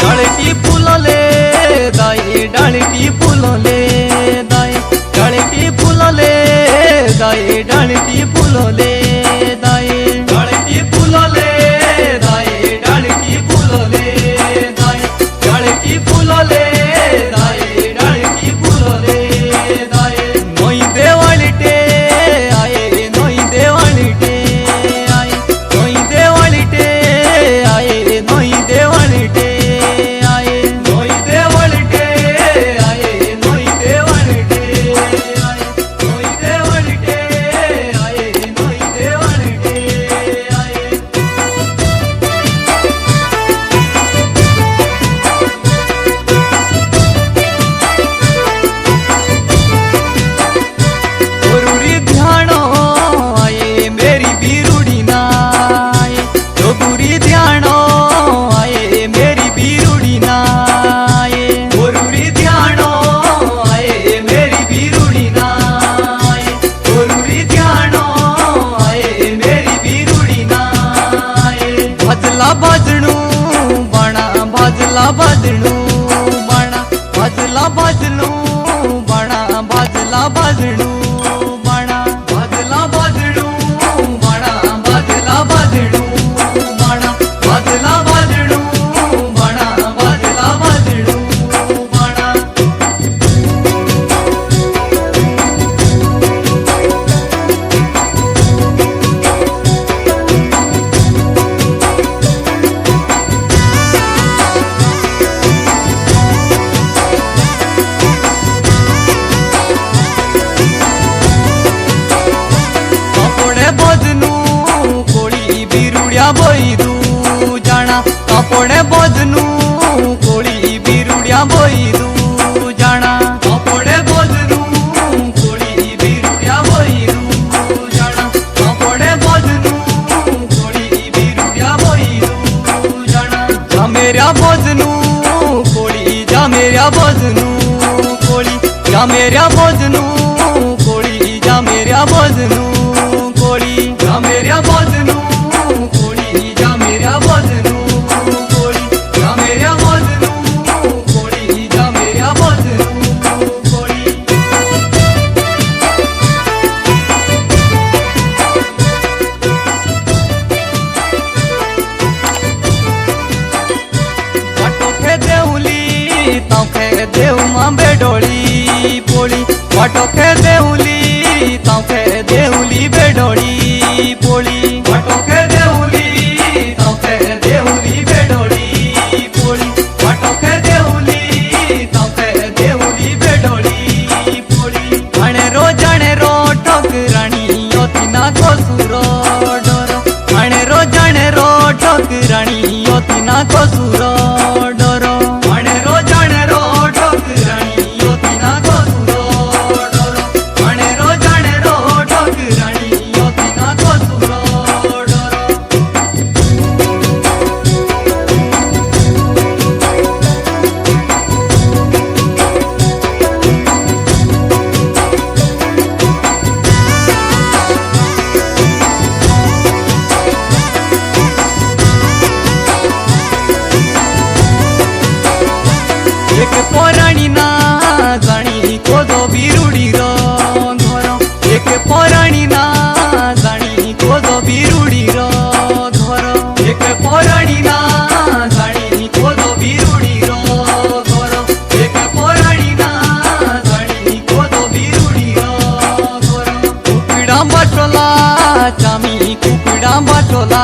डाळीटी फुलले दाई डाळीटी फुलले दाई डाळीटी फुलले दाई डाळीटी फुलले दाई डाळीटी फुलले दाई डाळीटी फुलले दाई डाळीटी फुलले दाई डाळीटी फुलले दाई नोई देवाळीटे आये नोई देवाळीटे आये नोई देवाळीटे आये नोई देवाळीटे आये नोई देवाळीटे आये नोई देवाळीटे आये नोई देवाळीटे आये नोई देवाळीटे आये गुरुरी ध्यानो आये मेरी बीरुड़ी नाये जो गुरी ध्यानो आये मेरी बीरुड़ी नाये गुरुरी ध्यानो आये मेरी बीरुड़ी नाये गुरुरी ध्यानो आये मेरी बीरुड़ी नाये भजला भजणू बाणा भजला भजणू बाणा भजला भजणू बाणा भजला भजणू बाणा भजला भजणू बाणा भजला भजणू बाणा भजला भजणू बाणा भजला भजणू बाणा कापडे बजनू कोळी बिरुड्या बैदू जाणा कापडे बजनू कोळी बिरुड्या बैदू जाणा कापडे बजनू कोळी बिरुड्या बैदू जाणा कापडे बजनू कोळी बिरुड्या बैदू जाणा जामेऱ्या बजनू कोळी जामेऱ्या बजनू कोळी जामेऱ्या बजनू कोळी जामेऱ्या बजनू कोळी जामेऱ्या बजनू कोळी जामेऱ्या बजनू कोळी जामेऱ्या बजनू कोळी जामेऱ्या बजनू कोळी वाटोखे देवली तांखे देव मा बेडोळी पोळी वाटोखे देवली तांखे देवली बेडोळी पोळी वाटोखे देवली तांखे देवली बेडोळी पोळी वाटोखे देवली तांखे देवली बेडोळी पोळी जाणे रो ठोकराणी योती ना कोसुरो डोरो जाणे रो ठोकराणी योती ना कोसुरो डोरो जाणे रो ठोकराणी योती ना कोसुरो डोरो जाणे रो ठोकराणी योती ना कोसुरो डोरो एक पोराणी ना जाणी कोजो बिरुडी रो घोरो एक पोराणी ना जाणी कोजो बिरुडी रो घोरो एक पोराणी ना जाणी कोजो बिरुडी रो घोरो एक पोराणी ना जाणी कोजो बिरुडी रो घोरो कुकड़ा बाटोला चामी कुकड़ा बाटोला